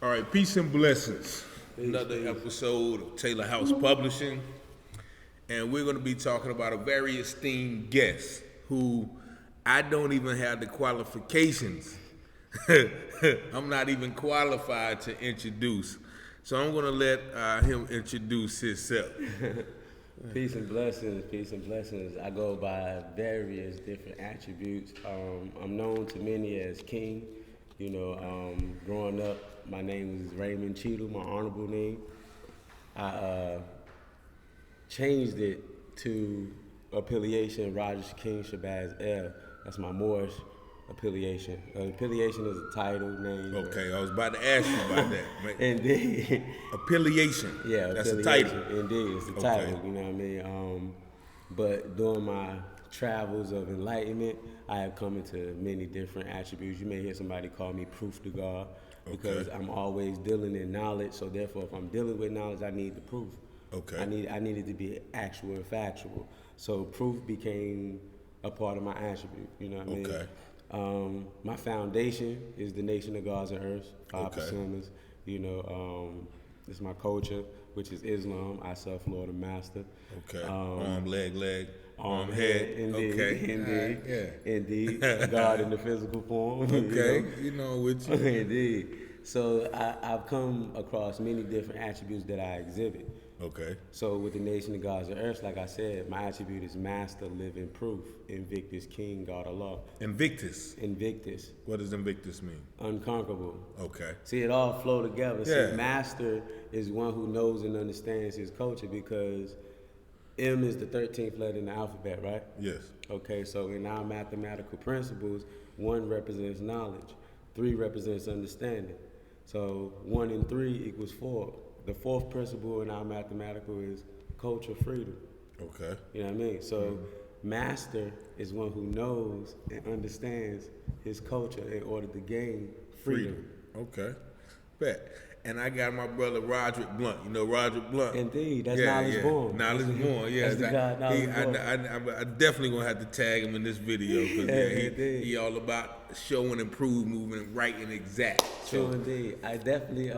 All right, peace and blessings. Another Peace. episode of Taylor House Publishing. And we're going to be talking about a very esteemed guest who I don't even have the qualifications. I'm not even qualified to introduce. So I'm going to let him introduce himself. Peace and blessings, peace and blessings. I go by various different attributes. I'm known to many as King. Growing up, my name was Raymond Cheadle, my honorable name. I changed it to affiliation Rogers King Shabazz L. That's my Moorish affiliation. Affiliation is a title name. Okay, I was about to ask you about that. Indeed. Affiliation. Yeah, that's affiliation. a title. Indeed, it's the title, you know what I mean? But during my travels of enlightenment, I have come into many different attributes. You may hear somebody call me proof to God because I'm always dealing in knowledge. So therefore, if I'm dealing with knowledge, I need the proof. Okay. I needed to be actual and factual. So proof became a part of my attribute. You know what I mean? Okay. My foundation is the nation of gods and earths, 5 Okay. percenters. It's my culture, which is Islam. I self-Lord and Master. Okay. Arm, leg, Arm, head. Indeed. Okay. Indeed. Yeah. Indeed. God in the physical form. Okay. With you. Indeed. So I've come across many different attributes that I exhibit. Okay. So with the nation of gods and earths, like I said, my attribute is master, living proof, Invictus, King, God Allah. Invictus. Invictus. What does Invictus mean? Unconquerable. Okay. See, it all flow together. Yeah. See, master is one who knows and understands his culture because M is the 13th letter in the alphabet, right? Yes. Okay, so in our mathematical principles, 1 represents knowledge, 3 represents understanding. So 1 and 3 equals 4. The 4th principle in our mathematical is culture freedom. Okay. You know what I mean? So master is one who knows and understands his culture in order to gain freedom. Okay. Bet. And I got my brother Roderick Blunt. You know Roderick Blunt? Indeed, that's Knowledge Born. Knowledge Born, yeah. That's the guy, Knowledge Born. I definitely gonna have to tag him in this video because he all about showing and prove, moving right and exact. True indeed. I definitely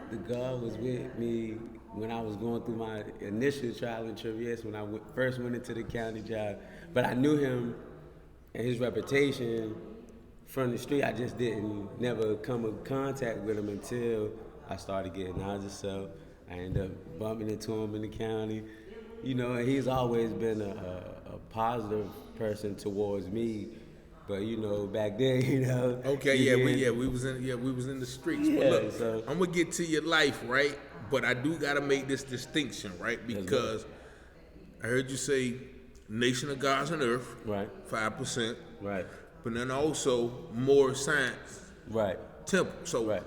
the God was with me when I was going through my initial trial and tribulation when I first went into the county job. But I knew him and his reputation from the street. I just never come in contact with him until I started getting knowledge of self. I ended up bumping into him in the county. And he's always been a positive person towards me. But back then, Okay, we was in the streets. Yeah, but look, so I'm gonna get to your life, right? But I do gotta make this distinction, right? Because I heard you say nation of gods and earth, right, 5%, right, but then also more science, right, temple. So right.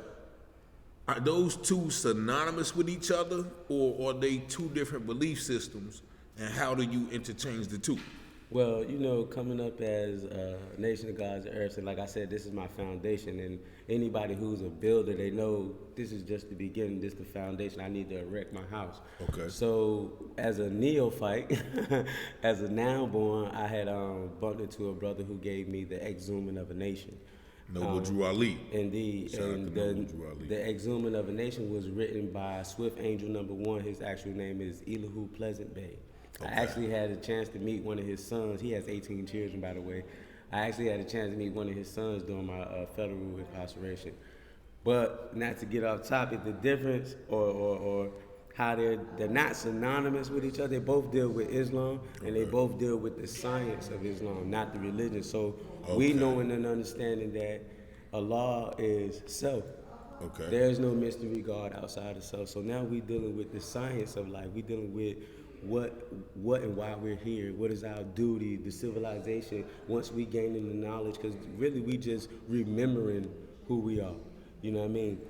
are those two synonymous with each other, or are they two different belief systems? And how do you interchange the two? Well, coming up as a nation of gods and earths, and like I said, this is my foundation, and anybody who's a builder, they know this is just the beginning, this is the foundation. I need to erect my house. Okay. So as a neophyte, as a now-born, I had bumped into a brother who gave me the exhuming of a nation. Noble Drew Ali. Indeed. Shout out And to Noble Drew Ali. the exhuming of a nation was written by Swift Angel #1. His actual name is Elihu Pleasant Bay. Okay. I actually had a chance to meet one of his sons. He has 18 children, by the way. I actually had a chance to meet one of his sons during my federal incarceration. But not to get off topic, the difference or how they're not synonymous with each other. They both deal with Islam, and they both deal with the science of Islam, not the religion. So we knowing and understanding that Allah is self. Okay. There is no mystery God outside of self. So now we dealing with the science of life. We dealing with what and why we're here. What is our duty, the civilization, once we gaining the knowledge, because really we just remembering who we are. You know what I mean?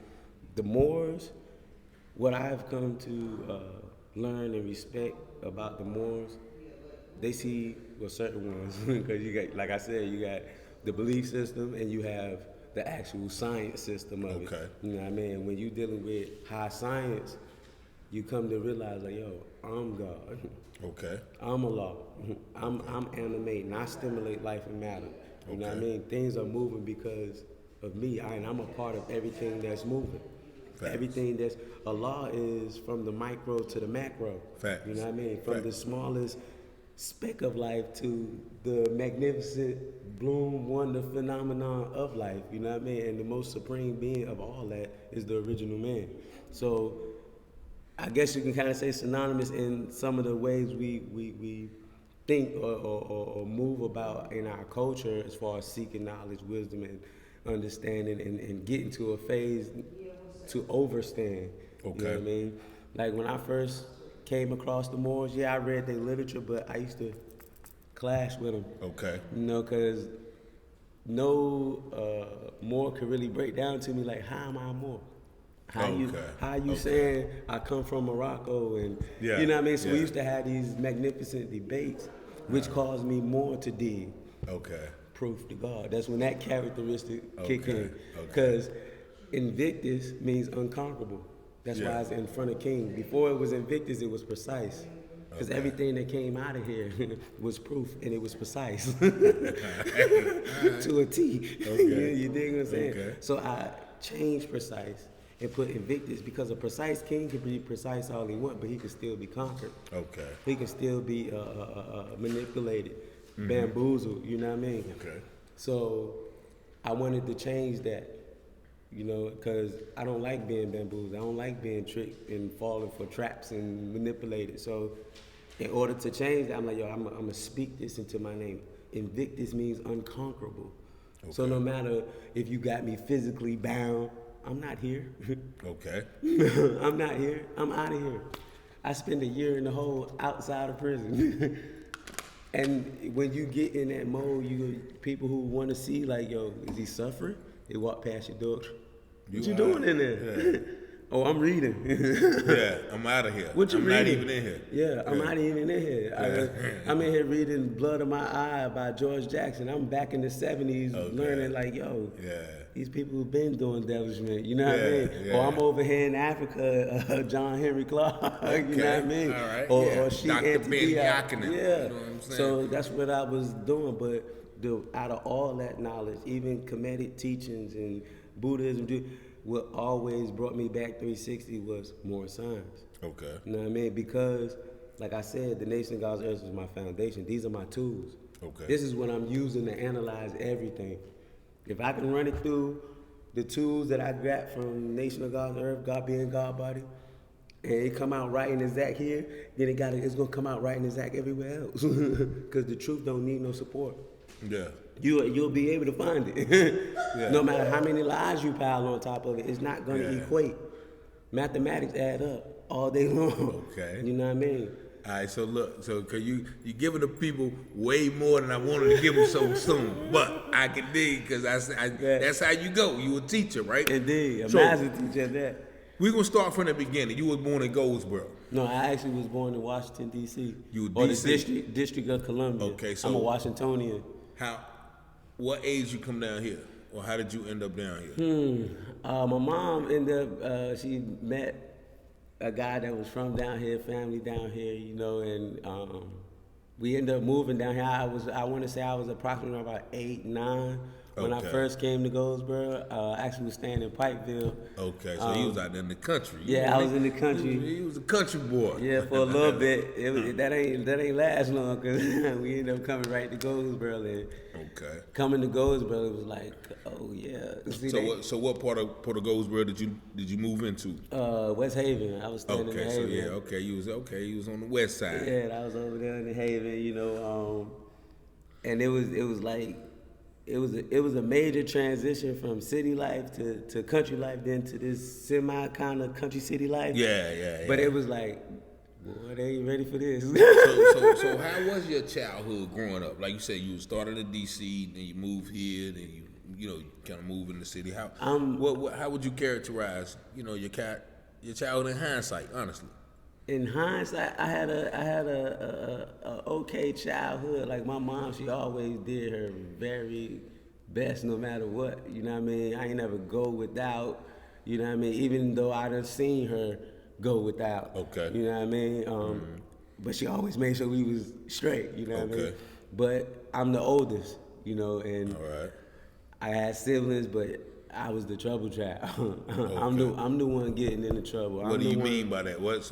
The Moors, what I've come to learn and respect about the Moors, they see certain ones, because you got, like I said, you got the belief system and you have the actual science system of it. You know what I mean? When you're dealing with high science, you come to realize, like, yo, I'm God. Okay. I'm Allah. I'm animating. I stimulate life and matter. You know what I mean? Things are moving because of me, and I'm a part of everything that's moving. Facts. Everything that's Allah is from the micro to the macro. Facts. You know what I mean? From the smallest speck of life to the magnificent bloom, wonder, phenomenon of life. You know what I mean? And the most supreme being of all that is the original man. So I guess you can kind of say synonymous in some of the ways we think or move about in our culture as far as seeking knowledge, wisdom, and understanding and getting to a phase to overstand. Okay. You know what I mean? Like when I first came across the Moors, yeah, I read their literature, but I used to clash with them. Okay. You know, because no Moor could really break down to me like, how am I a Moor? How you saying I come from Morocco and you know what I mean? So we used to have these magnificent debates, which caused me more to dig. Okay. Proof to God. That's when that characteristic kicked in. Because Invictus means unconquerable. That's why it's in front of King. Before it was Invictus, it was precise. Because everything that came out of here was proof, and it was precise to a T. You dig what I'm saying? Okay. So I changed precise and put Invictus because a precise king can be precise all he want, but he can still be conquered. Okay. He can still be manipulated, bamboozled. You know what I mean? Okay. So I wanted to change that. You know, because I don't like being bamboozled. I don't like being tricked and falling for traps and manipulated. So in order to change that, I'm like, yo, I'm going to speak this into my name. Invictus means unconquerable. Okay. So no matter if you got me physically bound, I'm not here. Okay. I'm not here. I'm out of here. I spent a year in the hole outside of prison. And when you get in that mode, people who want to see, like, yo, is he suffering? They walk past your door. What you doing in there? Yeah. Oh, I'm reading. Yeah, I'm out of here. What you reading? I'm not even in here. Yeah, I'm not even in here. Yeah. I'm in here reading Blood of My Eye by George Jackson. I'm back in the 70s learning like, yo, these people who've been doing devilishment, you know what I mean? Yeah. Or I'm over here in Africa, John Henry Clark, you know what I mean? All right. Or she Dr. Ben Yakinen. Yeah. You know what I'm saying? So that's what I was doing, but out of all that knowledge, even Kemetic teachings and Buddhism, what always brought me back 360 was more science. Okay. You know what I mean? Because, like I said, the Nation of God's Earth is my foundation. These are my tools. Okay. This is what I'm using to analyze everything. If I can run it through the tools that I got from Nation of God's Earth, God being God body, and it come out right and exact here, then it's gonna come out right and exact everywhere else. Because the truth don't need no support. Yeah. You'll be able to find it. No matter how many lies you pile on top of it, it's not going to equate. Mathematics add up all day long. Okay. You know what I mean? All right, so look, cause you giving the people way more than I wanted to give them so soon, but I can dig because that's how you go. You a teacher, right? Indeed, a master teacher at that. We're gonna start from the beginning. You was born in Goldsboro. No, I actually was born in Washington D.C. You were or D.C.? the District of Columbia. Okay, so I'm a Washingtonian. What age you come down here, or how did you end up down here? My mom ended up. She met a guy that was from down here, family down here, you know, and we ended up moving down here. I want to say I was approximately about 8, 9 when I first came to Goldsboro. I actually was staying in Pikeville. Okay, so he was out in the country. Yeah, I was in the country. He was a country boy. Yeah, for a little bit. That ain't last long because we ended up coming right to Goldsboro. And coming to Goldsboro, it was like, oh yeah. So what part of Goldsboro did you move into? West Haven. I was staying in Haven. You was on the west side. Yeah, I was over there in the Haven, you know, and it was like. It was a major transition from city life to country life, then to this semi kind of country city life. Yeah. But it was like, boy, they ain't ready for this. So how was your childhood growing up? Like you said, you started in D.C., then you moved here, then you kind of moved in the city. How would you characterize your childhood in hindsight, honestly? In hindsight, I had a okay childhood. Like my mom, she always did her very best no matter what. You know what I mean? I ain't never go without. You know what I mean? Even though I done seen her go without. Okay. You know what I mean? But she always made sure we was straight. You know what I mean? But I'm the oldest. And I had siblings, but I was the trouble child. I'm the one getting into trouble. What do you mean by that? What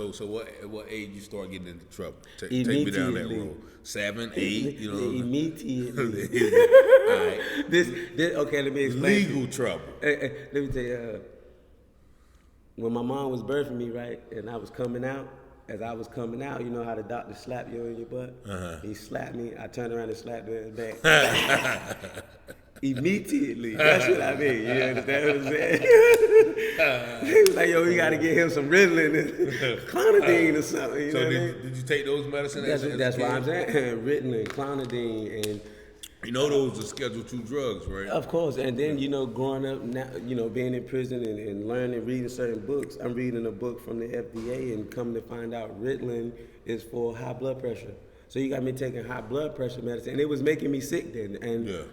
age you start getting into trouble? Take me down that road. 7, 8, you know. Immediately. All right. This okay, let me explain. Legal trouble. Let me tell you, when my mom was birthing me, right, and I was coming out, as I was coming out, you know how the doctor slap you in your butt? He slapped me. I turned around and slapped her in the back. Immediately. That's what I mean. You understand what I'm saying? He was like, yo, we got to get him some Ritalin and clonidine or something. You know what I mean? Did you take those medicines? That's why I'm saying Ritalin, clonidine, and you know those are Schedule II drugs, right? of course. And then, you know, growing up now, you know, being in prison and learning, reading certain books. I'm reading a book from the FDA and coming to find out Ritalin is for high blood pressure. So you got me taking high blood pressure medicine, and it was making me sick then. And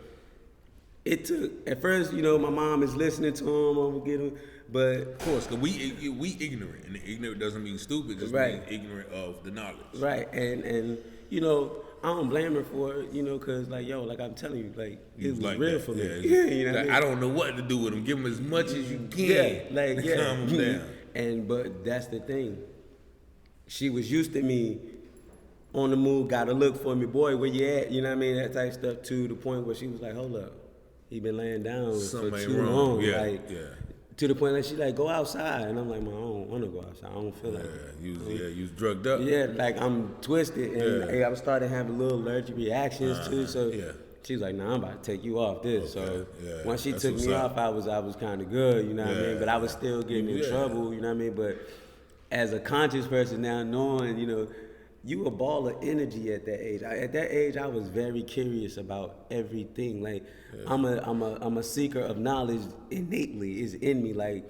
it took, at first, you know, my mom is listening to him, I'm gonna get him, but of course, cause we ignorant, and ignorant doesn't mean stupid, just means ignorant of the knowledge. Right, and you know, I don't blame her for it, you know, cause like, yo, like I'm telling you, like it was like real for me. Yeah, you know what I mean? I don't know what to do with them. Give them as much as you can. Calm them down. And but that's the thing. She was used to me on the move, gotta look for me, boy, where you at? You know what I mean? That type of stuff, to the point where she was like, hold up, he been laying down Something for ain't too wrong. long. Yeah, like, to the point that she like, go outside, and I'm like, man, I don't want to go outside. I don't feel like it. You was drugged up. Yeah, like I'm twisted, and I was starting having little allergic reactions too. So she was like, nah, I'm about to take you off this. So once she took me off, I was kind of good, you know what I mean? But I was still getting in trouble, you know what I mean? But as a conscious person now, knowing, you know, you a ball of energy at that age. At that age, I was very curious about everything. Like I'm a seeker of knowledge innately. It's in me. Like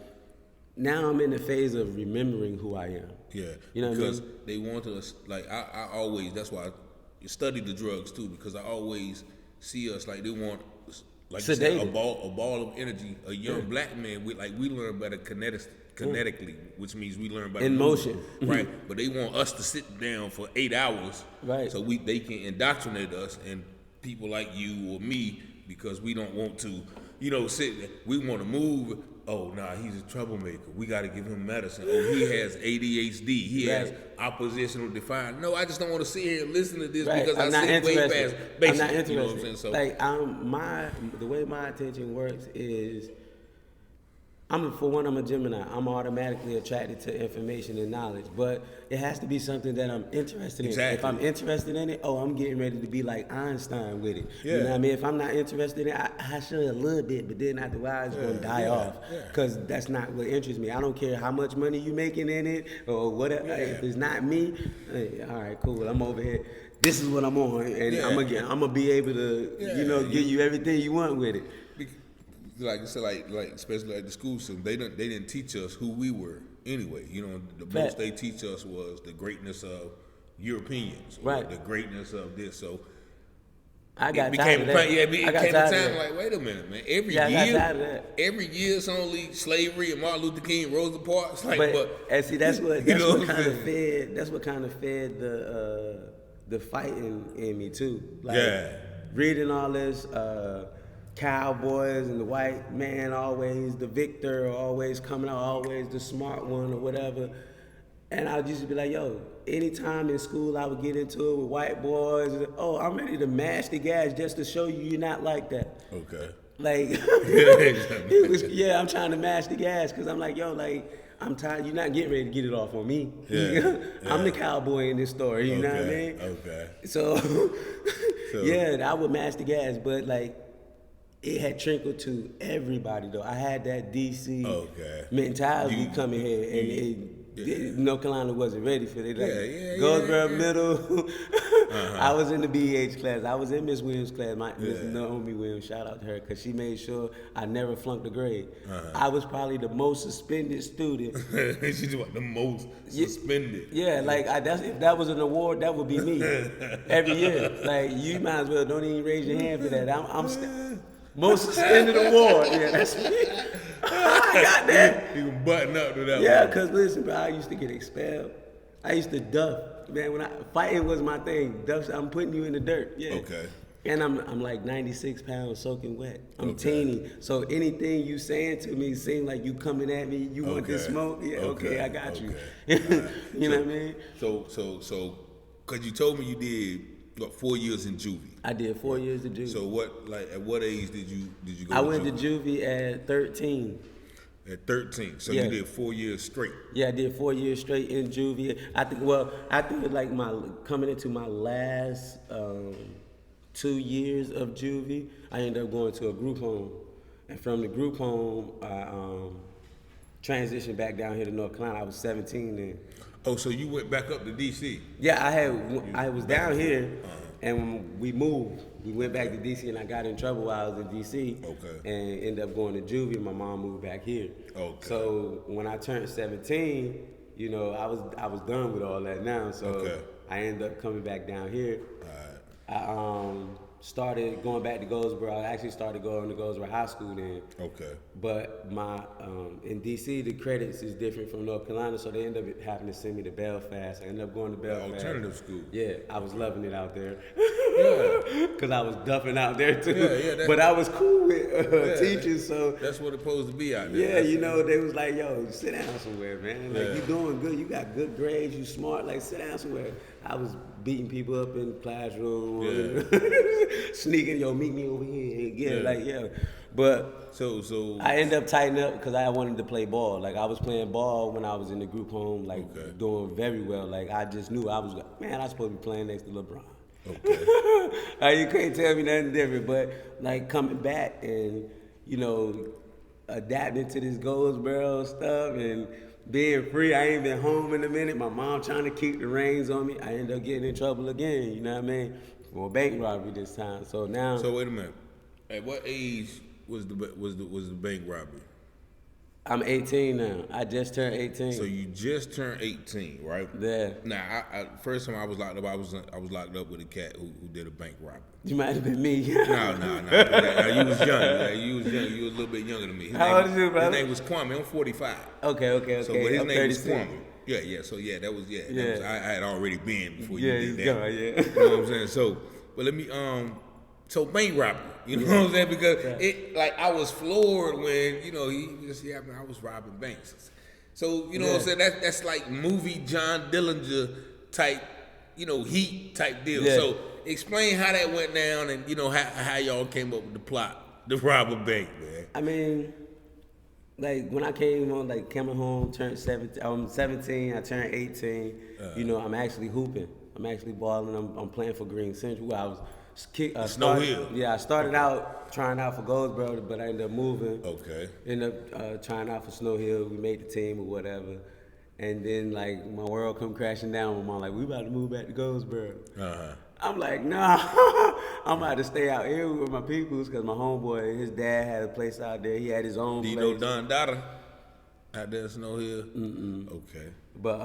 now I'm in the phase of remembering who I am. Yeah, you know because what I mean? they want us. Like I always. That's why I study the drugs too, because I always see us like they want, like you said, a ball of energy. A young black man. We learn better kinetically, which means we learn by in motion, right? But they want us to sit down for 8 hours, right? So they can indoctrinate us and people like you or me, because we don't want to, you know, sit. We want to move. Oh, nah, he's a troublemaker. We got to give him medicine. Oh, he has ADHD. He has oppositional defiance. No, I just don't want to sit here and listen to this because I see way past basic. I'm not interested. You know what I'm saying? So, like, the way my attention works is, for one, I'm a Gemini. I'm automatically attracted to information and knowledge, but it has to be something that I'm interested in. If I'm interested in it, I'm getting ready to be like Einstein with it. You know what I mean? If I'm not interested in it, I should a little bit, but then after a while, it's going to die off, because that's not what interests me. I don't care how much money you making in it or whatever. If it's not me, hey, all right, cool. I'm over here. This is what I'm on, and I'm gonna be able to, give you everything you want with it. Like I said, like especially at the school system, they didn't teach us who we were anyway. You know, the most they teach us was the greatness of Europeans, or the greatness of this. So I got tired of that. It became a time like, wait a minute, man. Every year it's only slavery and Martin Luther King, Rosa Parks. Like, and see, that's what kind of fed the fighting in me too. Like reading all this. Cowboys and the white man always the victor, or always coming out, always the smart one or whatever. And I would just be like, yo, anytime in school I would get into it with white boys, I'm ready to mash the gas just to show you you're not like that. Okay. Like, I'm trying to mash the gas because I'm like, yo, like, I'm tired. You're not getting ready to get it off on me. I'm the cowboy in this story, you know what I mean? Okay. So I would mash the gas, but like, it had trickled to everybody though. I had that DC mentality coming here, and North Carolina wasn't ready for it. Goldsboro Middle. I was in the BH class. I was in Miss Williams' class. Miss Naomi Williams, shout out to her, because she made sure I never flunked a grade. I was probably the most suspended student. She's the most suspended. Yeah, like if that was an award, that would be me every year. Like, you might as well don't even raise your hand for that. I'm most suspended award. Yeah, that's me. I got that. You can button up to that one. Yeah, because listen, bro, I used to get expelled. I used to duff. Man, fighting was my thing. Duff, I'm putting you in the dirt. Yeah. Okay. And I'm like 96 pounds soaking wet. I'm Okay. teeny. So anything you saying to me seem like you coming at me, you want this Okay. smoke? Yeah, okay, I got you. You know what I mean? So, cause you told me you did what 4 years in juvie. I did 4 years of juvie. So what, like, at what age did you go? I went to juvie at 13. At 13. So Yeah. you did 4 years straight. Yeah, I did 4 years straight in juvie. I think like my coming into my last 2 years of juvie, I ended up going to a group home, and from the group home, I transitioned back down here to North Carolina. I was 17 then. Oh, so you went back up to DC? Yeah, I was down here, and we moved. We went back to DC, and I got in trouble while I was in DC. Okay. And ended up going to juvie. My mom moved back here. Okay. So when I turned 17, you know, I was done with all that now. So Okay. I ended up coming back down here. All right. I started going back to Goldsboro. I actually started going to Goldsboro High School then. Okay. But my in DC the credits is different from North Carolina, so they end up having to send me to Belfast. I ended up going to Belfast. Alternative school. Yeah, I was loving it out there. Yeah. Cause I was duffing out there too. Yeah, but I was cool with teachers, so That's what it's supposed to be out there. yeah, That's you know, they was like, yo, sit down somewhere, man. Like, you doing good. You got good grades. You smart. Like, sit down somewhere. I was beating people up in the classroom. Sneaking, yo, meet me over here. Yeah. But So I ended up tightening up because I wanted to play ball. Like, I was playing ball when I was in the group home, like, doing very well. Like, I just knew I was, man, I supposed to be playing next to LeBron. Okay. You couldn't tell me nothing different, but like coming back and, you know, adapting to this Goldsboro stuff and being free. I ain't been home in a minute. My mom trying to keep the reins on me. I ended up getting in trouble again, you know what I mean? For a bank robbery this time. So now. So wait a minute. At what age was the bank robbery? I'm 18 now. I just turned 18. So you just turned 18, right? Yeah. Now, I first time I was locked up, I was locked up with a cat who did a bank robbery. You might have been me. No. You was young. You was a little bit younger than me. How old is you, brother? His name was Kwame. I'm 45. Okay. So, but his I'm name 36. was Kwame. Yeah. So yeah, that was I had already been before you did that. Yeah. You know what I'm saying? So, but let me So bank robbery, you know what I'm saying? Because it, like, I was floored when, you know, I was robbing banks. So, you know what I'm saying? That's like movie John Dillinger type, you know, Heat type deal. Yeah. So explain how that went down and, you know, how y'all came up with the plot to rob a bank, man. I mean, like when I came home, turned 17. I'm 17. I turned 18. You know, I'm actually hooping. I'm actually balling. I'm playing for Green Central. I was Snow Hill. Yeah, I started out trying out for Goldsboro, but I ended up moving. Okay. Ended up trying out for Snow Hill. We made the team or whatever. And then like my world come crashing down. My mom like, we about to move back to Goldsboro. I'm like, nah, I'm about to stay out here with my peoples because my homeboy, his dad had a place out there. He had his own Do you place. know Don Dada out there in Snow Hill? Okay. But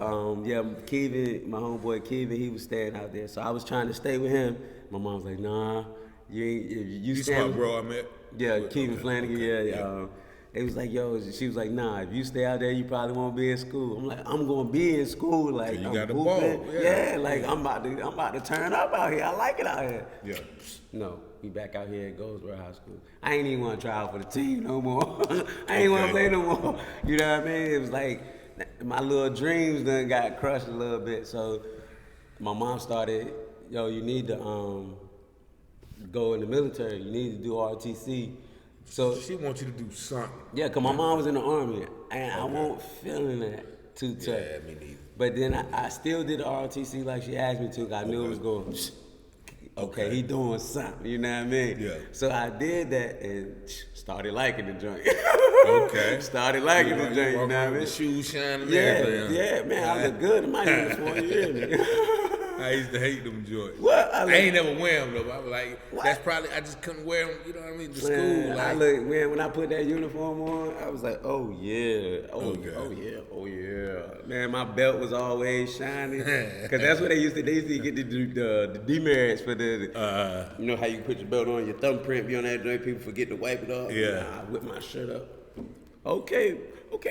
yeah, Kevin, my homeboy Kevin, he was staying out there. So I was trying to stay with him. My mom was like, nah, you ain't, you You stay. my bro I met? Yeah, Kevin Flanagan, okay, yeah. It was like, yo, she was like, nah, if you stay out there, you probably won't be in school. I'm like, I'm gonna be in school, like You I'm got the hooping. ball, yeah. Like I'm about to turn up out here. I like it out here. Yeah. No, we back out here at Goldsboro High School. I ain't even want to try out for the team no more. I ain't want to play no more. You know what I mean? It was like my little dreams done got crushed a little bit. So my mom started, yo, you need to go in the military. You need to do RTC. So She wants you to do something. yeah, cause my mom was in the army, and I wasn't feeling that too tough. Yeah, me neither. But then I still did the ROTC like she asked me to. 'Cause I knew it was going. Okay, he doing something. You know what I mean? Yeah. So I did that and started liking the joint. Okay. Started liking the joint. You know what I mean? The shoes shining. and Yeah, everything. yeah, man, I look good in my uniform. You hear me? I used to hate them joints. What? I ain't never wear them though. But I was like, What? that's probably I just couldn't wear them. You know what I mean? To Man, school. I Like, look, man, when I put that uniform on, I was like, oh yeah, Okay. oh yeah. Man, my belt was always shining. Cause that's what they used to get the demerits for the, you know how you put your belt on, your thumbprint be on that joint, people forget to wipe it off. Yeah. Nah, I whip my shirt up. Okay,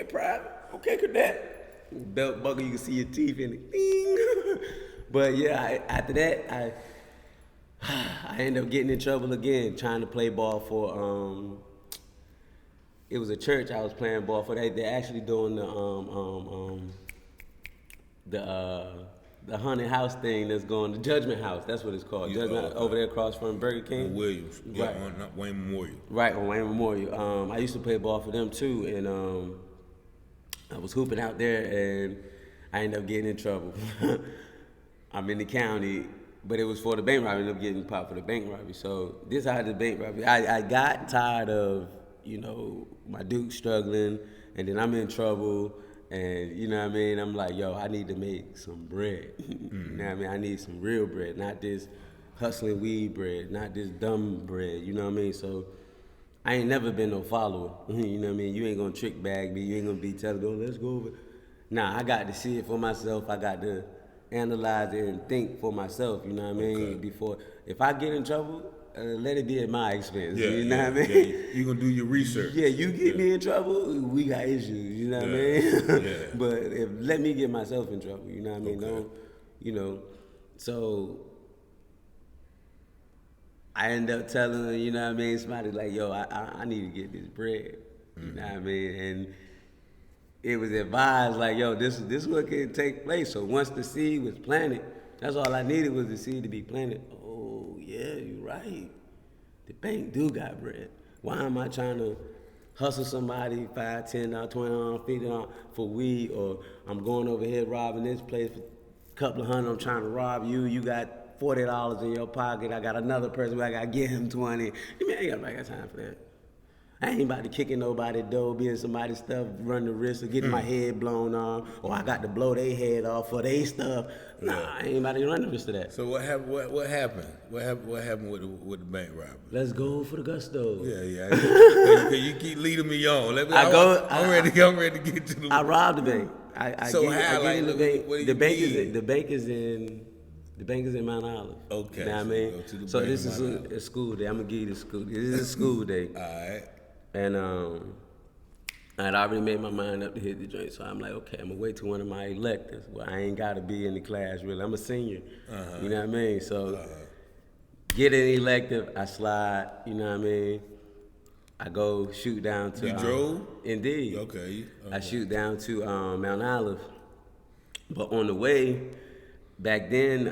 private, okay, cadet. Belt buckle, you can see your teeth in it. Ding. But yeah, after that, I ended up getting in trouble again trying to play ball for it was a church I was playing ball for. They're actually doing the haunted house thing that's going to Judgment House. That's what it's called. Judgment House, over there across from Burger King. Williams. Yeah, Right. on Wayne Memorial. Right, on Wayne Memorial. I used to play ball for them too, and I was hooping out there, and I ended up getting in trouble. I'm in the county, but it was for the bank robbery. I ended up getting popped for the bank robbery. So this is how the bank robbery. I got tired of, my dude struggling, and then I'm in trouble, and you know what I mean? I'm like, yo, I need to make some bread. You know what I mean? I need some real bread, not this hustling weed bread, not this dumb bread, you know what I mean? So I ain't never been no follower, you know what I mean? You ain't gonna trick bag me, you ain't gonna be telling me, oh, let's go over. Nah, I got to see it for myself, I got to analyze it and think for myself, you know what I mean? Okay. Before, if I get in trouble, let it be at my expense, you know what I mean? Yeah. You gonna do your research. Yeah, you get me in trouble, we got issues, you know what I mean? Yeah. But let me get myself in trouble, you know what I mean? Okay. So I end up telling her, you know what I mean, somebody like, yo, I need to get this bread, you know what I mean? And it was advised like, yo, this is what can take place. So once the seed was planted, that's all I needed was the seed to be planted. Oh, yeah, you're right. The bank do got bread. Why am I trying to hustle somebody $5, $10, $20, $50 for weed, or I'm going over here robbing this place for a couple of hundred, I'm trying to rob you, you got $40 in your pocket, I got another person where I got to give him 20. I mean, I ain't got time for that. I ain't about to kicking nobody's door, being somebody's stuff, run the risk of getting my head blown off, or I got to blow their head off for their stuff. Nah, I ain't about to run the risk of that. So what happened? What happened? What happened with the bank robbery? Let's go for the gusto. Yeah. You keep leading me on. I'm ready to get to the. I robbed the bank. I What do the bank mean? the bank is in Mount Olive. Okay, You know what I so mean? go to the So bank this in is Mount Olive. a school day. I'm gonna give you the school. This is a school day. All right. And I'd already made my mind up to hit the joint, so I'm like, okay, I'm gonna wait till one of my electives. Well, I ain't gotta be in the class really. I'm a senior. You know what I mean? So get an elective, I slide. You know what I mean? I go shoot down to. You drove? Indeed. Okay. I shoot down to Mount Olive, but on the way. Back then,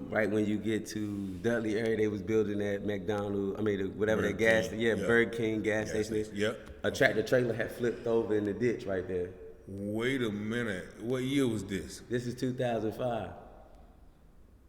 right when you get to Dudley area, they was building that McDonald's, Burger that gas, King, yeah, yeah. Burger King gas station is. Yep. A tractor trailer had flipped over in the ditch right there. Wait a minute. What year was this? This is 2005.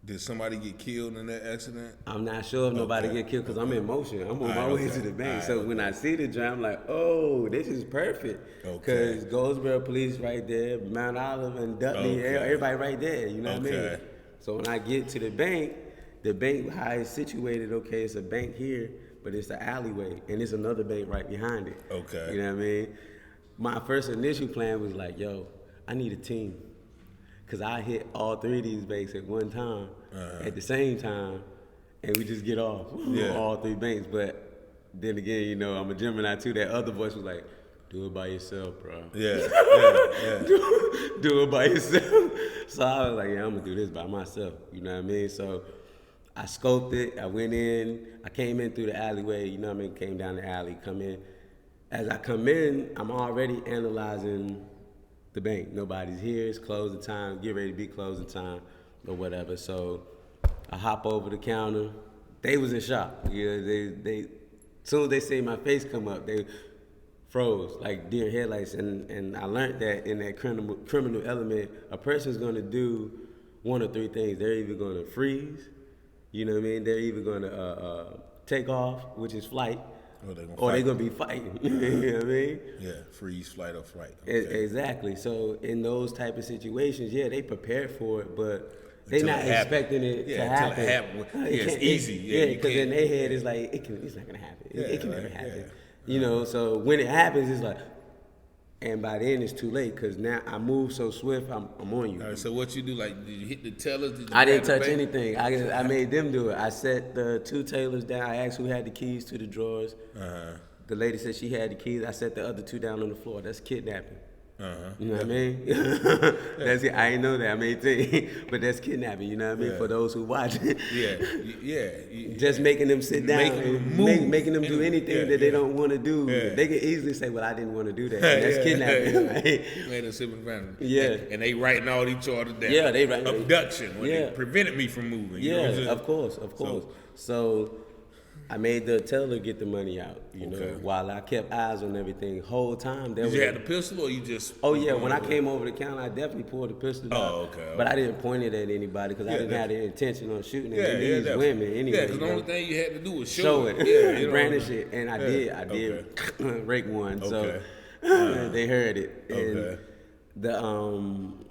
Did somebody get killed in that accident? I'm not sure if nobody Okay. get killed because I'm in motion. I'm on my Alright, way okay. to the bank. Alright, So when I see the joint, I'm like, oh, this is perfect. Okay. Because Goldsboro Police right there, Mount Olive and Dudley, Okay. everybody right there. You know what I mean? Okay. So when I get to the bank, how it's situated, okay, it's a bank here, but it's an alleyway, and it's another bank right behind it. Okay. You know what I mean? My first initial plan was like, yo, I need a team. Because I hit all three of these banks at one time, at the same time, and we just get off all three banks. But then again, I'm a Gemini too. That other voice was like, do it by yourself, bro. Yeah. do it by yourself. So I was like, yeah, I'm going to do this by myself. You know what I mean? So I scoped it. I went in. I came in through the alleyway. You know what I mean? Came down the alley, come in. As I come in, I'm already analyzing the bank. Nobody's here. It's closing time. Get ready to be closing time or whatever. So I hop over the counter. They was in shock. They as soon as they see my face come up, they froze like deer headlights. And I learned that in that criminal element, a person's gonna do one of three things. They're either gonna freeze, you know what I mean? They're either gonna take off, which is flight, or they're gonna be fighting. You know what I mean? Yeah, freeze, flight, or fright. Okay. Exactly. So in those type of situations, yeah, they prepared for it, but they Until not it happen. expecting it to happen. Until it happen. Yeah, it's easy. Yeah, you because in can't- their head it's like it's not gonna happen. It can never right, happen. yeah. You know. So when it happens, it's like, and by then it's too late because now I move so swift. I'm on you. All right, so what you do? Like, did you hit the tellers? Did you I didn't grab touch the bank? anything. I made them do it. I set the two tailors down. I asked who had the keys to the drawers. The lady said she had the keys. I set the other two down on the floor. That's kidnapping. You know what I mean? That's it. I ain't know that. I'm 18, but that's kidnapping. You know what I mean? For those who watch it. Just making them sit down, making them do anything that they don't want to do. They can easily say, "Well, I didn't want to do that." And that's kidnapping. Right? Made them sit in front of me. Yeah. And they writing all these charges down. Yeah, they writing abduction. When they prevented me from moving. You know what I'm saying? Of course. So I made the teller get the money out, you know, while I kept eyes on everything. Whole time there Did you have the pistol or you just? Oh yeah, when I came over the counter, I definitely pulled the pistol out. Oh, okay. But I didn't point it at anybody because I didn't have the intention on shooting it. These women anyway. Yeah, because the only thing you had to do was show it. Yeah, brandish it, and I did rake one. So they heard it. And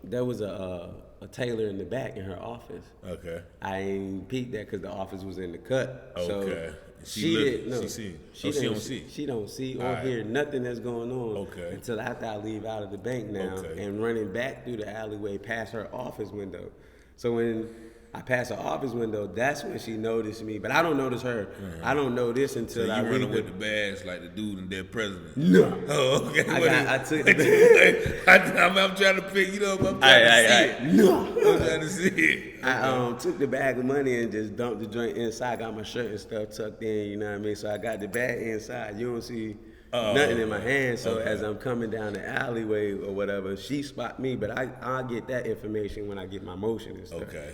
there was a tailor in the back in her office. Okay. I ain't peeked that because the office was in the cut. Okay. So she didn't know. She don't see. She don't see or hear nothing that's going on. Okay. Until after I leave out of the bank now and running back through the alleyway past her office window. So when I pass her office window, that's when she noticed me. But I don't notice her. I don't know this until I read. You running with the bags like the dude in Dead President? No. Oh, okay. I took the bag. I'm trying to pick you up. I'm trying to see it. No. I'm trying to see it. I took the bag of money and just dumped the joint inside. Got my shirt and stuff tucked in, you know what I mean? So I got the bag inside. You don't see nothing in my hand. So as I'm coming down the alleyway or whatever, she spot me, but I'll get that information when I get my motion and stuff. Okay.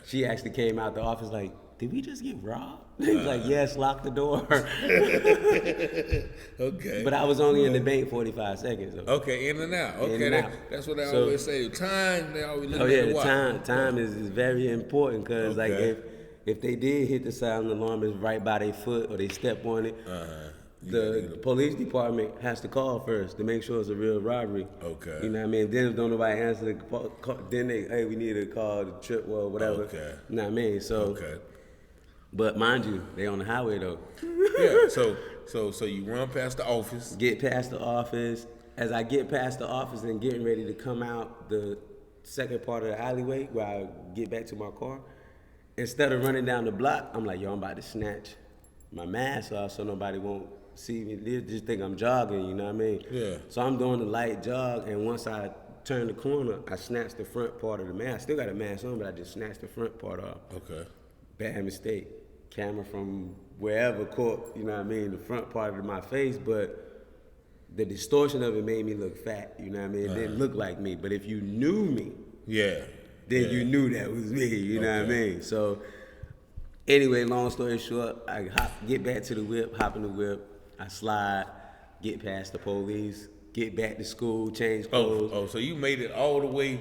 She actually came out the office like, did we just get robbed? He was like, yes, lock the door. Okay. But I was only in the bank 45 seconds. Though. Okay, in and out. Okay, that's what I always say. Time, they always look at the watch. Time is very important because like if they did hit the silent alarm, it's right by their foot or they step on it. The police department has to call first to make sure it's a real robbery. Okay. You know what I mean? Then if don't nobody answer the call, then we need to call the trip or whatever. Okay. You know what I mean? So. Okay. But mind you, they on the highway though. Yeah. So you run past the office. Get past the office. As I get past the office and getting ready to come out the second part of the alleyway where I get back to my car, instead of running down the block, I'm like, yo, I'm about to snatch my mask off so nobody won't see me. They just think I'm jogging, you know what I mean? Yeah. So I'm doing a light jog, and once I turn the corner, I snatch the front part of the mask. I still got a mask on, but I just snatched the front part off. Okay. Bad mistake. Camera from wherever caught, you know what I mean, the front part of my face, but the distortion of it made me look fat, you know what I mean? It didn't look like me, but if you knew me, then you knew that was me, you know what I mean? So anyway, long story short, I get back to the whip, hop in the whip, I slide, get past the police, get back to school, change clothes. So you made it all the way.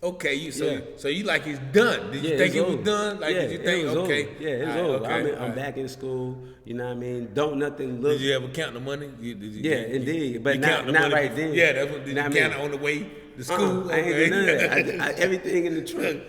Okay, so you like it's done. Did you think it was done? Like did you think okay? Over. Yeah, it's over. Okay. I'm back in school. You know what I mean? Don't nothing look. Did you ever count the money? Indeed, but not right then. Yeah, that's what. Did you count it on the way to school? I ain't do none of that. Everything in the trunk.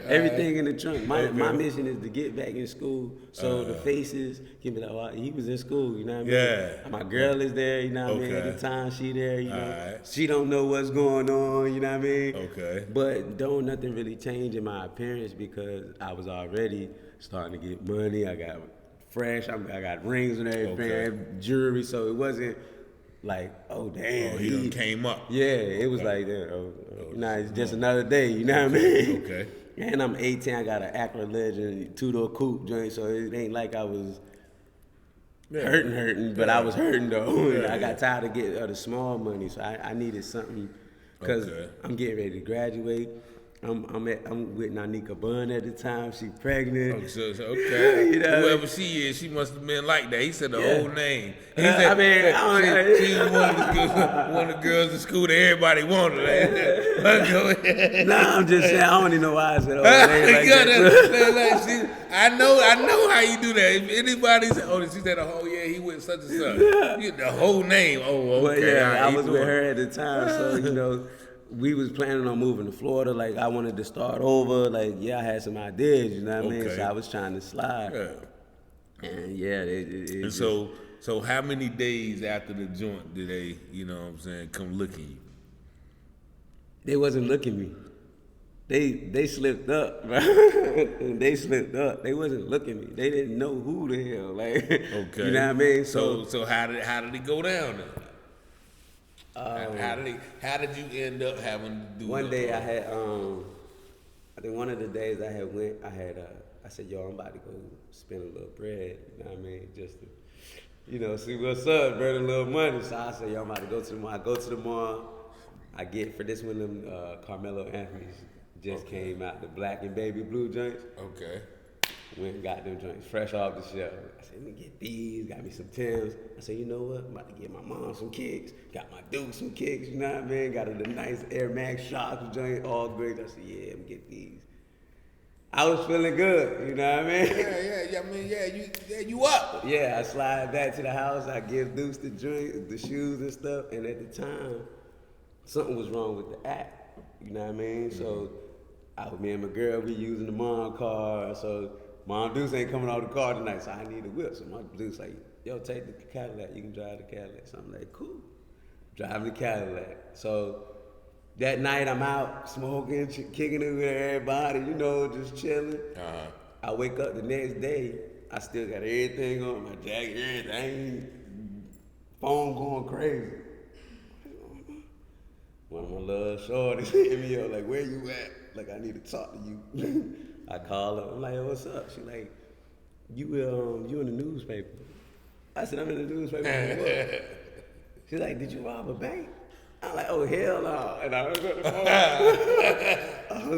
Everything in the trunk. My mission is to get back in school, so the faces can be like, oh, he was in school. You know what I mean? Yeah. My girl is there. You know what I mean? At the time, she there. You know, she don't know what's going on. You know what I mean? Okay. But don't nothing really change in my appearance because I was already starting to get money. I got fresh. I got rings and everything, jewelry. So it wasn't like, oh damn, he done came up. Yeah, it was like that. It's just another day. You know what I mean? Okay. And I'm 18. I got an Acura Legend 2-door coupe joint, so it ain't like I was hurting, but I was hurting though. I got tired of getting the small money, so I needed something because I'm getting ready to graduate. I'm with Nanika Bunn at the time. She pregnant. Okay. You know, whoever she is, she must have been like that. He said the whole name. He said, she was one of the girls in school that everybody wanted. Nah, I'm just saying. I don't even know why I said name like that. I know how you do that. If anybody said, she said, he went such and such. The whole name. But I was with her at the time, so you know. We was planning on moving to Florida. Like, I wanted to start over. Like, I had some ideas, you know what I mean? So I was trying to slide. Yeah. And so how many days after the joint did they, you know what I'm saying, come look at you? They wasn't looking at me. They slipped up, right? They slipped up. They wasn't looking at me. They didn't know who the hell. Like, you know what I mean? So how did it go down then? How did you end up having to do? One day I had I think one of the days I had went, I said, yo, I'm about to go spend a little bread, you know what I mean, just to, see what's up, burn a little money. So I said, yo, I'm about to go to the mall. I go to the mall. I get, for this one, them Carmelo Anthony's just came out, the black and baby blue joints. Okay. Went and got them joints fresh off the shelf. I said, let me get these, got me some Timbs. I said, you know what? I'm about to get my mom some kicks. Got my dude some kicks, you know what I mean? Got her the nice Air Max Shocks joint, all great. I said, yeah, I'm gonna get these. I was feeling good, you know what I mean? You up. Yeah, I slide back to the house, I give Deuce the joint, the shoes and stuff, and at the time, something was wrong with the app, you know what I mean? Mm-hmm. So, me and my girl, we using the mom car, so Mom Deuce ain't coming out of the car tonight, so I need a whip. So my Deuce like, yo, take the Cadillac, you can drive the Cadillac. So I'm like, cool, driving the Cadillac. So that night I'm out smoking, kicking it with everybody, just chilling. Uh-huh. I wake up the next day, I still got everything on, my jacket, everything, phone going crazy. One of my little shorties hit me up, like, where you at? Like, I need to talk to you. I call her, I'm like, what's up? She like, you in the newspaper. I said, I'm in the newspaper. What? She's like, did you rob a bank? I'm like, oh, hell no. And I hung up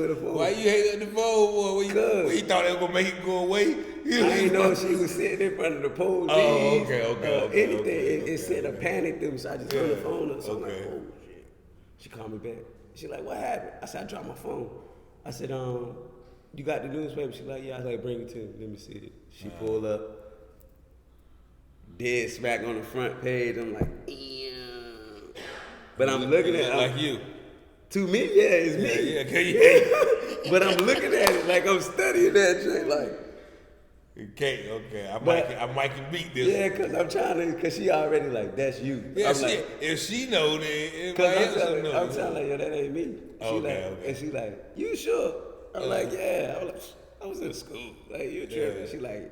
the phone. Why you hang up the phone, boy? When you thought they were going to make it go away? I didn't know she was sitting in front of the police. Oh, okay. Anything. It sent a panic through me, so I just hung the phone up. So I'm like, oh, shit. She called me back. She like, what happened? I said, I dropped my phone. I said, you got the newspaper? She like, yeah. I was like, bring it to me. Let me see it. She pulled up, dead smack on the front page. I'm like, yeah. But I'm looking at it like you. To me, yeah, it's me. Yeah. But I'm looking at it like I'm studying that shit. Like, okay. I might can beat this. Yeah, because she already like, that's you. Yeah, if she know, then I'm telling her, yo, that ain't me. And she like, you sure? I'm like, yeah. I was in school. Like, you tripping? Yeah. She like,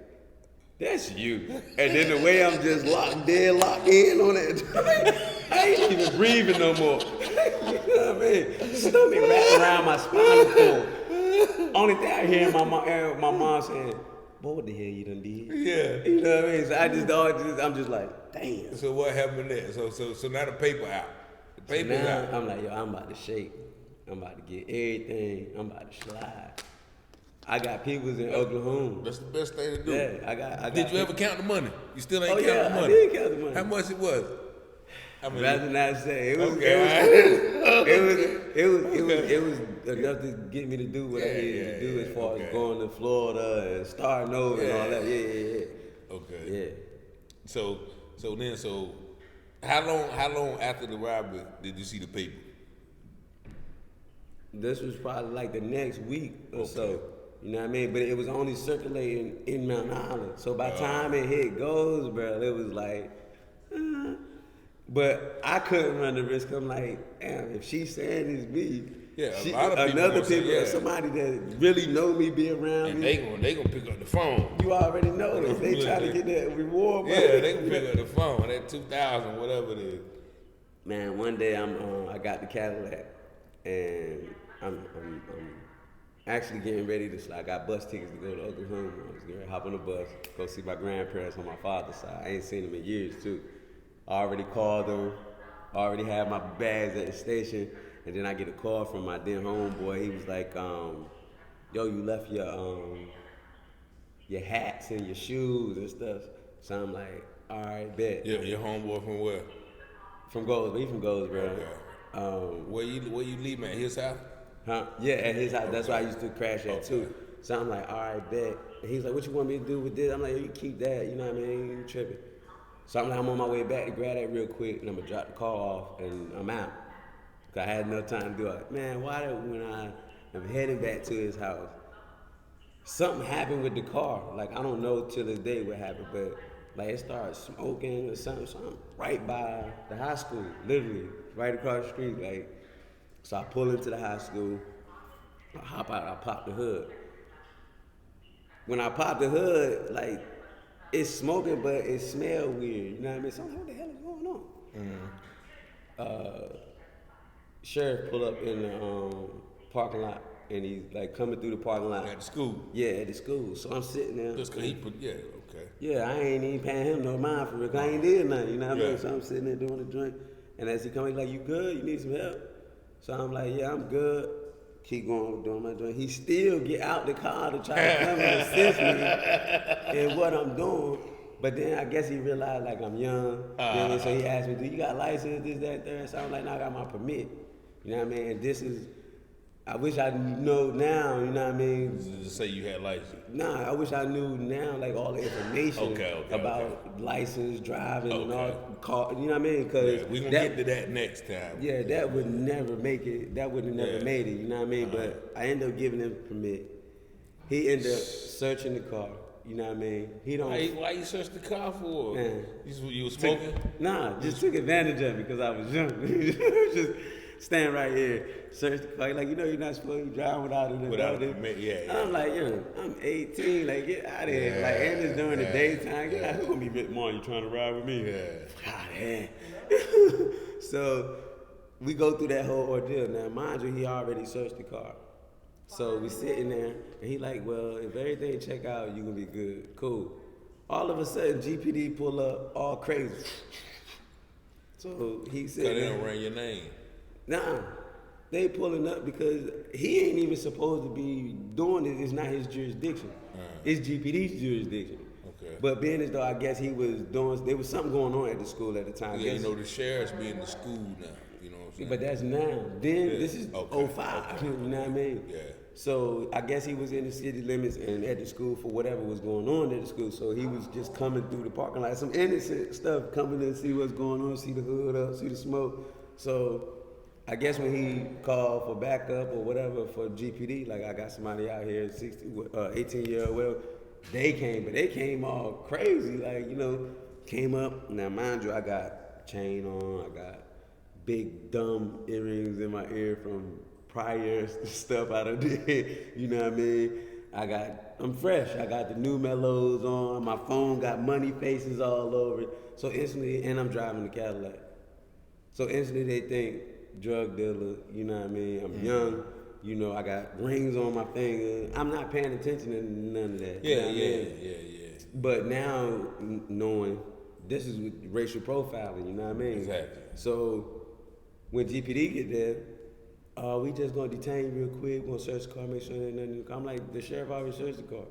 that's you. And then the way I'm just locked in on it, I ain't even breathing no more. You know what I mean? Stomach wrapped around my spinal cord. Only thing I hear my mom saying, boy, what the hell you done did? Yeah. You know what I mean? So I'm just like, damn. So what happened there? So now the paper out. The paper's out. I'm like, yo, I'm about to shake. I'm about to get everything. I'm about to slide. I got peoples in Oklahoma. That's the best thing to do. Yeah, I got. Did you ever count the money? You still ain't count the money? I did count the money. How much it was? Rather not say. It was enough to get me to do what I needed to do as far as going to Florida and starting over and all that. Yeah. Okay. Yeah. So how long after the robbery did you see the paper? This was probably like the next week or so. You know what I mean? But it was only circulating in Mount Island. So by the time it hit goes, bro, it was like, But I couldn't run the risk. I'm like, damn, if she's saying it's me, somebody that really know me be around and me. They gonna pick up the phone. You already know that. They try to get that reward. Yeah, they can pick up the phone. That 2,000, whatever it is. Man, one day I got the Cadillac, and I'm actually getting ready to. I got bus tickets to go to Oklahoma. I was getting ready to hop on the bus, go see my grandparents on my father's side. I ain't seen them in years too. I already called them. I already had my bags at the station, and then I get a call from my then homeboy. He was like, "Yo, you left your hats and your shoes and stuff." So I'm like, "All right, bet." Yeah, your homeboy from where? From Goldsboro. He from Goldsboro. Okay. Where you leave him at his house? Huh? Yeah, at his house. Okay. That's why I used to crash at too. So I'm like, all right, bet. And he's like, what you want me to do with this? I'm like, you keep that. You know what I mean? You tripping. So I'm like, I'm on my way back to grab that real quick, and I'm gonna drop the car off, and I'm out. Cause I had no time to do it. Man, why when I am heading back to his house, something happened with the car. Like, I don't know till this day what happened, but like it started smoking or something. So I'm right by the high school, literally right across the street. Like, so I pull into the high school, I hop out, I pop the hood. When I pop the hood, like, it's smoking, but it smells weird. You know what I mean? So I'm like, what the hell is going on? Mm-hmm. sheriff pull up in the parking lot, and he's like coming through the parking lot. At the school. Yeah, at the school. So I'm sitting there. Just 'cause he put, yeah, okay. Yeah, I ain't even paying him no mind for it, 'cause I ain't did nothing, you know what I Yeah. mean? So I'm sitting there doing the drink, and as he come, he's like, "You good? You need some help?" So I'm like, "Yeah, I'm good." Keep going doing my drink. He still get out the car to try to come and assist me in what I'm doing. But then I guess he realized like I'm young. Then, so he asked me, "Do you got license? This, that, third?" So I'm like, "No, I got my permit." You know what I mean? And this is, I wish I know now. You know what I mean? Just say you had license. Nah, I wish I knew now, like all the information about license, driving, and all car. You know what I mean? Because we gonna get to that next time. Yeah, that would never make it. That would have never made it. You know what I mean? But I ended up giving him a permit. He ended up searching the car. You know what I mean? He don't. Why you searched the car for? Man. You was smoking? Just took advantage of it because I was young. Just stand right here, search the car. Like, you know, you're not supposed to be driving without it. Permit, yeah. I'm like, I'm 18. Like, get out of here. Like, and it's during the daytime. Get out. Who's gonna be bit more? You trying to ride with me? Yeah. Out of here. So we go through that whole ordeal. Now, mind you, he already searched the car. So we sitting there, and he like, well, if everything check out, you gonna be good. Cool. All of a sudden, GPD pull up, all crazy. So he said, Cause they don't ring your name. Nah, they pulling up because he ain't even supposed to be doing it. It's not his jurisdiction. It's GPD's jurisdiction. Okay. But being as though I guess he was doing, there was something going on at the school at the time. Yeah, you know the sheriff's be in the school now. You know what I'm saying? But that's now. Then this is 05. Okay. You know what I mean? Yeah. So I guess he was in the city limits and at the school for whatever was going on at the school. So he was just coming through the parking lot, some innocent stuff, coming in, see what's going on, see the hood up, see the smoke. So I guess when he called for backup or whatever for GPD, like I got somebody out here, 18-year-old, well, they came, but they came all crazy, like, you know, came up. Now, mind you, I got chain on, I got big dumb earrings in my ear from prior stuff I done did, you know what I mean? I'm fresh. I got the new mellows on. My phone got money faces all over it. So instantly, and I'm driving the Cadillac. So instantly they think drug dealer, you know what I mean? I'm young, you know, I got rings on my finger. I'm not paying attention to none of that. Yeah. But now knowing this is with racial profiling, you know what I mean? Exactly. So when GPD get there, we just gonna detain you real quick, we're gonna search the car, make sure there ain't nothing in the car. I'm like, the sheriff already searched the car.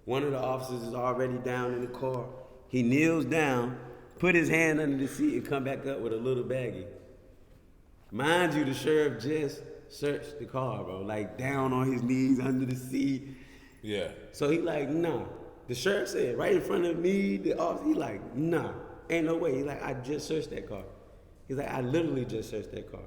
One of the officers is already down in the car. He kneels down, put his hand under the seat and come back up with a little baggie. Mind you, the sheriff just searched the car, bro. Like down on his knees under the seat. Yeah. So he like, nah. The sheriff said right in front of me, the officer, he like, nah. Ain't no way. He like, I just searched that car. He's like, I literally just searched that car.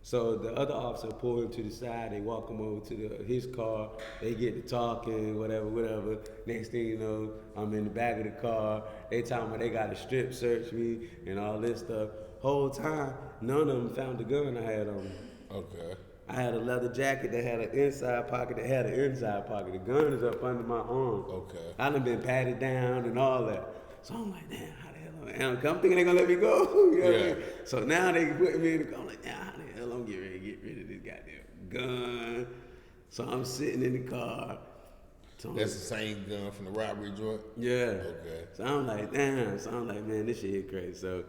So the other officer pulled him to the side. They walk him over to his car. They get to talking, whatever. Next thing you know, I'm in the back of the car. They talking about they got to strip search me and all this stuff. Whole time, none of them found the gun I had on me. Okay. I had a leather jacket that had an inside pocket that had an inside pocket. The gun is up under my arm. Okay. I done been patted down and all that. So I'm like, damn, how the hell? And I'm thinking they gonna let me go. You know what I mean? So now they put me in the car. I'm like, damn, how the hell I'm getting ready to get rid of this goddamn gun? So I'm sitting in the car. That's the same gun from the robbery joint? Yeah. Okay. So I'm like, damn. So I'm like, man, this shit is crazy. So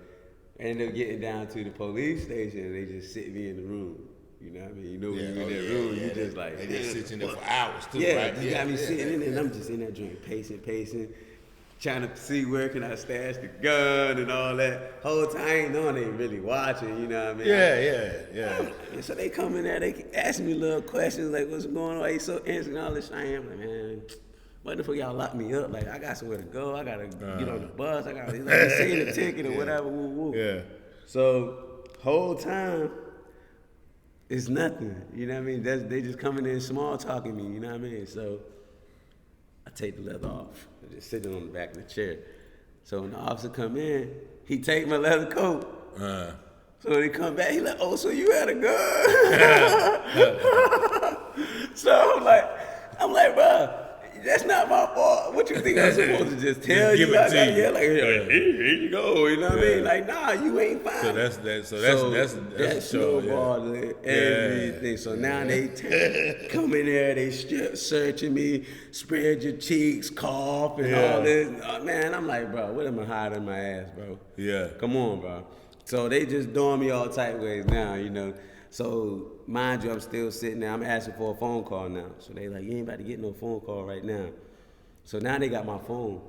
I ended up getting down to the police station and they just sit me in the room. You know what I mean? You know when you're in that room, you just like... They just sit in there for hours too, yeah, right? You got me sitting in there and I'm just in that joint pacing, trying to see where can I stash the gun and all that. Whole time I ain't knowing they really watching, you know what I mean? Yeah. And so they come in there, they ask me little questions like, what's going on? Why you so innocent and all this shit? I'm like, man, what the fuck y'all lock me up? Like, I got somewhere to go. I got to get on the bus. I got to see the ticket or whatever. Woo. Yeah. So whole time, it's nothing. You know what I mean? They just coming in small talking me. You know what I mean? So I take the leather off. I'm just sitting on the back of the chair. So when the officer come in, he take my leather coat. So when he come back, he like, oh, so you had a gun? So I'm like, bro, that's not my fault. What you think I'm supposed to just tell give you? it to you. Yeah, like here you go. You know what I mean? Like, nah, you ain't fine. So that's that snowballed everything. So now they come in there, they strip searching me, spread your cheeks, cough, and all this. Man, I'm like, bro, what am I hiding my ass, bro? Yeah. Come on, bro. So they just doing me all type ways now, you know. So mind you, I'm still sitting there. I'm asking for a phone call now. So they like, you ain't about to get no phone call right now. So now they got my phone.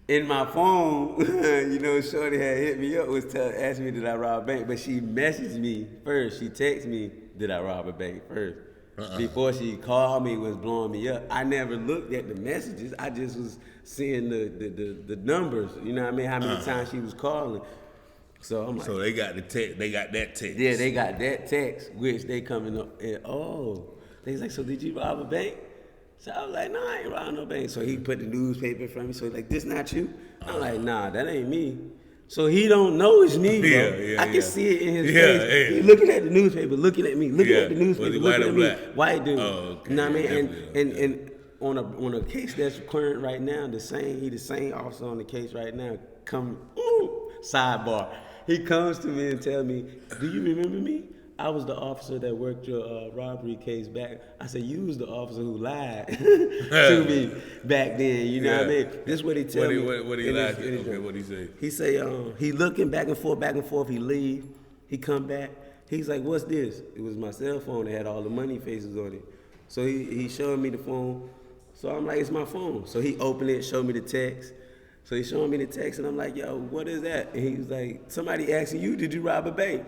In my phone, you know, Shorty had hit me up, asking me did I rob a bank, but she messaged me first. She texted me, did I rob a bank first? Before she called me, was blowing me up. I never looked at the messages. I just was seeing the numbers. You know what I mean? How many times she was calling. So I'm like, so they got the text. They got that text. Yeah, they got that text, which they coming up and they was like, so did you rob a bank? So I was like, nah, I ain't robbing no bank. So he put the newspaper in front of me. So he's like, this not you? I'm like, nah, that ain't me. So he don't know it's me, bro. I can see it in his face. He looking at the newspaper, looking at me, looking at the newspaper, looking at me. White dude. Oh, okay. You know what I mean? And on a case that's current right now, he the same officer on the case right now. Sidebar. He comes to me and tell me, do you remember me? I was the officer that worked your robbery case back. I said, you was the officer who lied to me back then. You know what I mean? This is what he tell me. What he lied to? Okay, what he say? He say, he looking back and forth. He leave. He come back. He's like, what's this? It was my cell phone that had all the money faces on it. So he showed me the phone. So I'm like, it's my phone. So he opened it, showed me the text. So he's showing me the text, and I'm like, yo, what is that? And he was like, somebody asking you, did you rob a bank?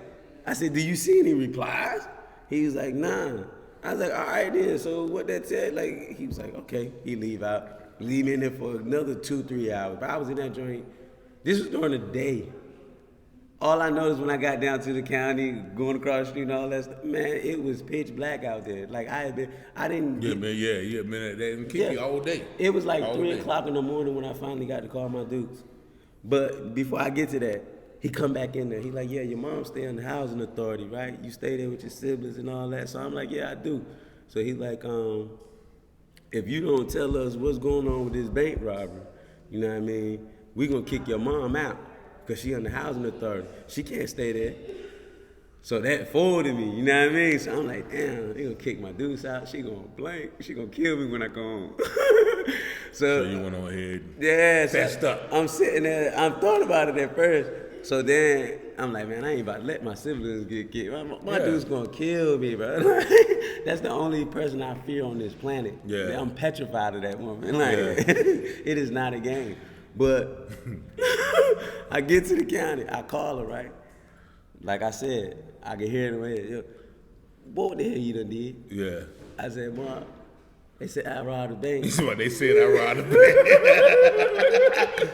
I said, do you see any replies? He was like, nah. I was like, all right then, so what that said? Like, he was like, okay. He leave me in there for another 2-3 hours. But I was in that joint. This was during the day. All I noticed when I got down to the county, going across the street and all that stuff, man, it was pitch black out there. Like I didn't. Yeah, man, they didn't keep you all day. It was like 3 o'clock in the morning when I finally got to call my dukes. But before I get to that, he come back in there. He like, yeah, your mom stay in the housing authority, right? You stay there with your siblings and all that. So I'm like, yeah, I do. So he like, if you don't tell us what's going on with this bank robbery, you know what I mean, we gonna kick your mom out. Because she on the housing authority. She can't stay there. So that forwarded me, you know what I mean? So I'm like, damn, they gonna kick my deuce out. She gonna blank. She gonna kill me when I go home. So you went on ahead. Yeah, fessed up. I'm sitting there. I thought about it at first. So then I'm like, man, I ain't about to let my siblings get kicked. My dude's gonna kill me, bro. That's the only person I fear on this planet. Yeah. I'm petrified of that woman. Like, it is not a game. But I get to the county, I call her, right? Like I said, I can hear it in my head. Yo, what the hell you done did? Yeah. I said, Mom, they said I robbed a bank. That's what they said, I robbed a bank.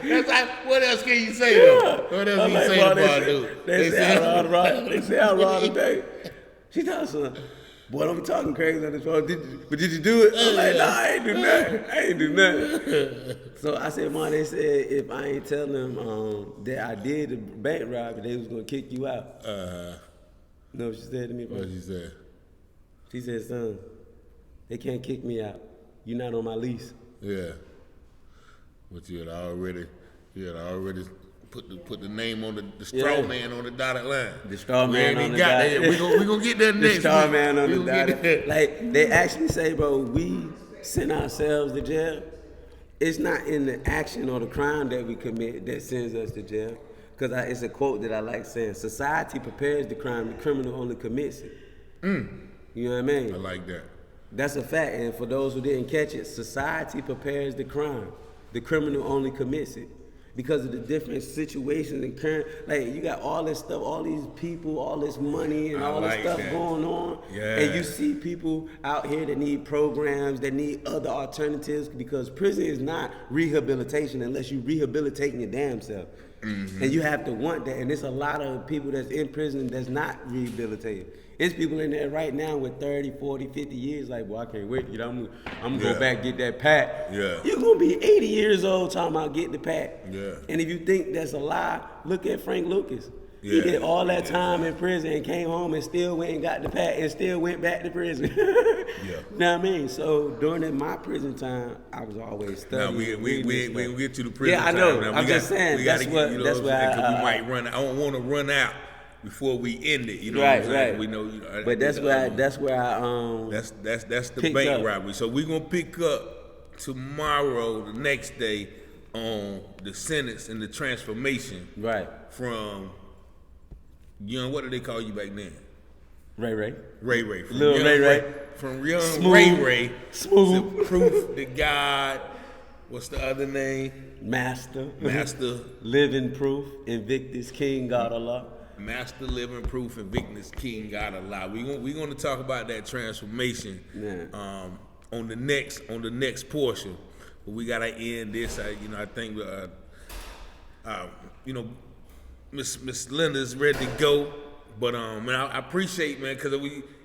That's like, what else can you say though? What else can you say about dude? They said I robbed a bank. She told son, boy, don't be talking crazy on this phone. Did you do it? I'm like, nah, I ain't do nothing. So I said, Mom, they said if I ain't tell them that I did the bank robbery, they was gonna kick you out. You know what she said to me? What she said? She said, son, they can't kick me out. You're not on my lease. Yeah. But you had already put the name on the straw man on the dotted line. The straw man on the dotted line. We gonna get that next. The straw man on the dotted. Like they actually say, bro, we send ourselves to jail. It's not in the action or the crime that we commit that sends us to jail. Because it's a quote that I like saying, society prepares the crime, the criminal only commits it. You know what I mean? I like that. That's a fact. And for those who didn't catch it, society prepares the crime. The criminal only commits it. Because of the different situations and current, like you got all this stuff, all these people, all this money and all this stuff going on. Yeah. And you see people out here that need programs, that need other alternatives, because prison is not rehabilitation unless you rehabilitating your damn self. Mm-hmm. And you have to want that. And there's a lot of people that's in prison that's not rehabilitated. There's people in there right now with 30, 40, 50 years like, well, I can't wait. You know, I'm going to go back and get that pack. Yeah. You're going to be 80 years old talking about getting the pack. Yeah. And if you think that's a lie, look at Frank Lucas. He Yeah. did all that time in prison and came home and still went and got the pack and still went back to prison. You know what I mean? So during my prison time, I was always Now studying. we'll get to the prison. Yeah, I know. Time. Now, I'm just saying. That's what. That's why. we might run. I don't want to run out before we end it. You know Right, what I'm saying? right. We know. But that's where. That's where I. That's the picked bank up. robbery. So we're gonna pick up tomorrow, the next day, on the sentence and the transformation Right. from young. What did they call you back then? Ray. Ray. From Lil young Ray. From young Smooth. Ray. Smooth. To proof to God. What's the other name? Master. Living Proof. Invictus. King. God Allah. Master Living Proof, Invictus, King, God Allah. We're gonna talk about that transformation. Yeah. On the next portion. But we gotta end this. I think Miss Linda's ready to go. But man, I appreciate, man, because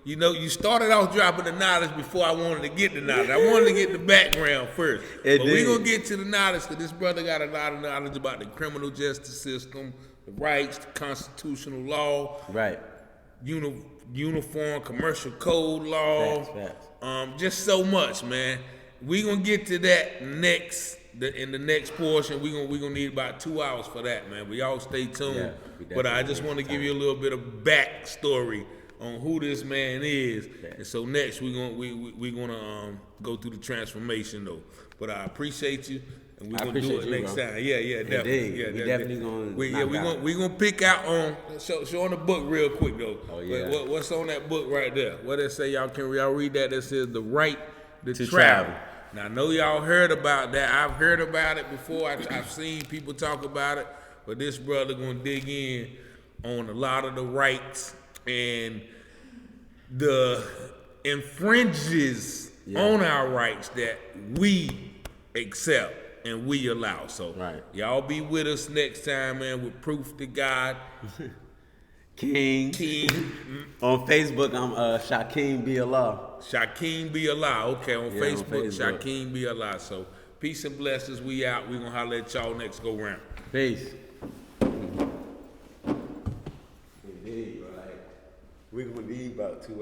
you started off dropping the knowledge before I wanted to get the knowledge. I wanted to get the background first. But we're gonna get to the knowledge, because this brother got a lot of knowledge about the criminal justice system, the rights, the constitutional law, Right. Uniform commercial code law. Facts. Just so much, man. We gonna get to that in the next portion. We gonna need about 2 hours for that, man. But y'all stay tuned. Yeah, but I just want to give you a little bit of backstory on who this man is. Okay. And so next we gonna go through the transformation though. But I appreciate you. And we're gonna do it next time. Yeah, definitely. Indeed. Yeah, We definitely gonna. we gonna pick out on show on the book real quick though. Oh yeah. What's on that book right there? What it say? Y'all read that? That says the right to travel. travel. Now I know y'all heard about that. I've heard about it before. I've seen people talk about it. But this brother gonna dig in on a lot of the rights and the infringes on our rights that we accept and we allow. So y'all be with us next time, man, with Proof to God. King. On Facebook, I'm Shakeem B. Allah. Shakeem B. Allah. Okay, on Facebook, Shakeem B. Allah. So peace and blessings. We out. We gonna holler at y'all next go round. Peace. Indeed, right. We're gonna be about 2 hours.